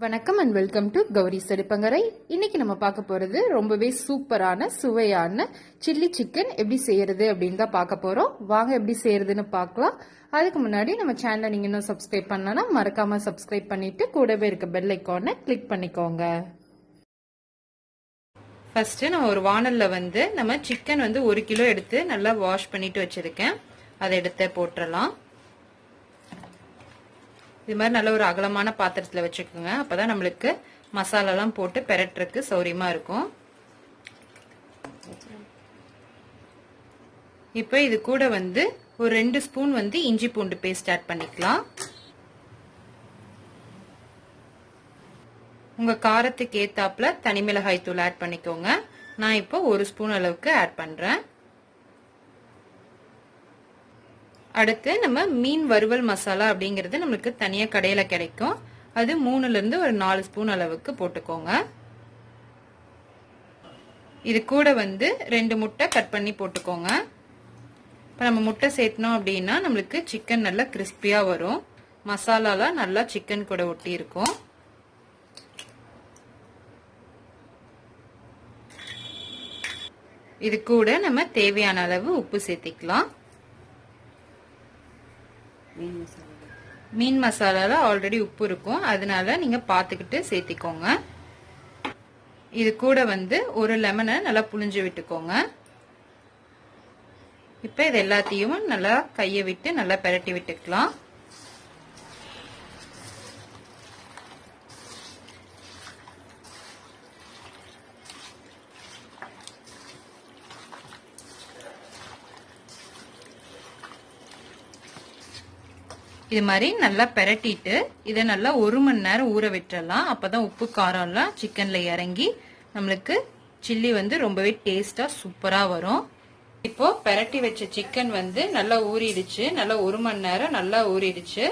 வணக்கம் and welcome to Gowri அடுப்பங்கரை. இன்னைக்கு நம்ம பார்க்க போறது ரொம்பவே சூப்பரான சுவையான சில்லி சிக்கன் எப்படி செய்யறது அப்படின்னு தான் பார்க்க போறோம். வாங்க எப்படி செய்யறதுன்னு பார்க்கலாம். அதுக்கு முன்னாடி நம்ம சேனலை நீங்க இன்னும் சப்ஸ்கிரைப் பண்ணலன்னா மறக்காம சப்ஸ்கிரைப் பண்ணிட்டு கூடவே இருக்க பெல் ஐக்கானை கிளிக் பண்ணிக்கோங்க. ஃபர்ஸ்ட் நம்ம ஒரு வானல்ல நம்ம சிக்கன் 1 கிலோ எடுத்து நல்லா வாஷ் பண்ணிட்டு வச்சிருக்கேன். அதை எடுத்து போட்டுடலாம். இது மாதிரி நல்ல ஒரு அகலமான பாத்திரத்துல வச்சுக்கோங்க. அப்பதான் நம்மளுக்கு மசாலாலாம் போட்டு பெரட்டுறதுக்கு சௌரியமா இருக்கும். இப்போ இது கூட ஒரு 2 ஸ்பூன் இஞ்சி பூண்டு பேஸ்ட் ஆட் பண்ணிக்கலாம். உங்க காரத்துக்கு ஏத்தாப்புல தனி மிளகாய் தூள் ஆட் பண்ணிக்கோங்க. நான் இப்போ 1 ஸ்பூன் அளவுக்கு ஆட் பண்றேன். அடுத்து நம்ம மீன் வறுவல் மசாலா அப்படிங்கிறது நம்மளுக்கு தனியா கடையில கிடைக்கும். அது 3ல இருந்து ஒரு 4 ஸ்பூன் அளவுக்கு போட்டுக்கோங்க. இது கூட 2 முட்டை கட் பண்ணி போட்டுக்கோங்க. இப்போ நம்ம முட்டை சேர்த்தனோம் அப்படின்னா நம்மளுக்கு சிக்கன் நல்லா கிறிஸ்பியா வரும். மசாலாலாம் நல்லா சிக்கன் கூட ஒட்டி இருக்கும். இது கூட நம்ம தேவையான அளவு உப்பு சேர்த்திக்கலாம். மீன் மசாலால ஆல்ரெடி உப்பு இருக்கும், அதனால நீங்க பாத்துக்கிட்டு சேர்த்திக்கோங்க. இது கூட ஒரு லெமனை நல்லா புழிஞ்சு விட்டுக்கோங்க. இப்ப இது எல்லாத்தையும் நல்லா கையை விட்டு நல்லா பெரட்டி விட்டுக்கலாம். இது மாதிரி நல்லா பெரட்டிட்டு இதை நல்லா 1 மணி நேரம் ஊற விட்டுறலாம். அப்பதான் உப்பு காரம் எல்லாம் சிக்கன்ல இறங்கி நம்மளுக்கு சில்லி ரொம்பவே டேஸ்டா சூப்பரா வரும். இப்போ பெரட்டி வச்ச சிக்கன் நல்லா ஊறிடுச்சு. நல்லா 1 மணி நேரம் நல்லா ஊறிடுச்சு.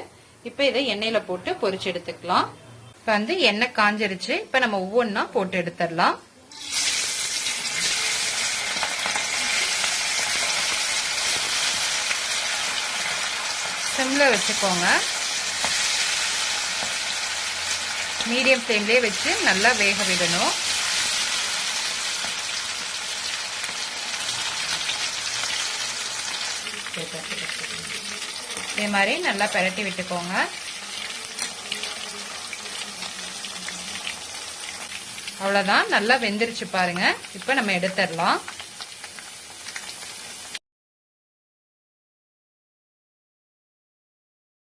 இப்ப இதை எண்ணெயில போட்டு பொரிச்சு எடுத்துக்கலாம். இப்ப எண்ணெய் காஞ்சிருச்சு. இப்ப நம்ம ஒவ்வொன்னா போட்டு எடுத்துடலாம். சிம்ல வச்சுக்கோங்க. மீடியம் ஃப்ளேம்லயே வச்சு நல்லா வேக விடணும். இதே மாதிரி நல்லா பெரட்டி விட்டுக்கோங்க. அவ்வளவுதான், நல்லா வெந்துருச்சு பாருங்க. இப்ப நம்ம எடுத்துடலாம்.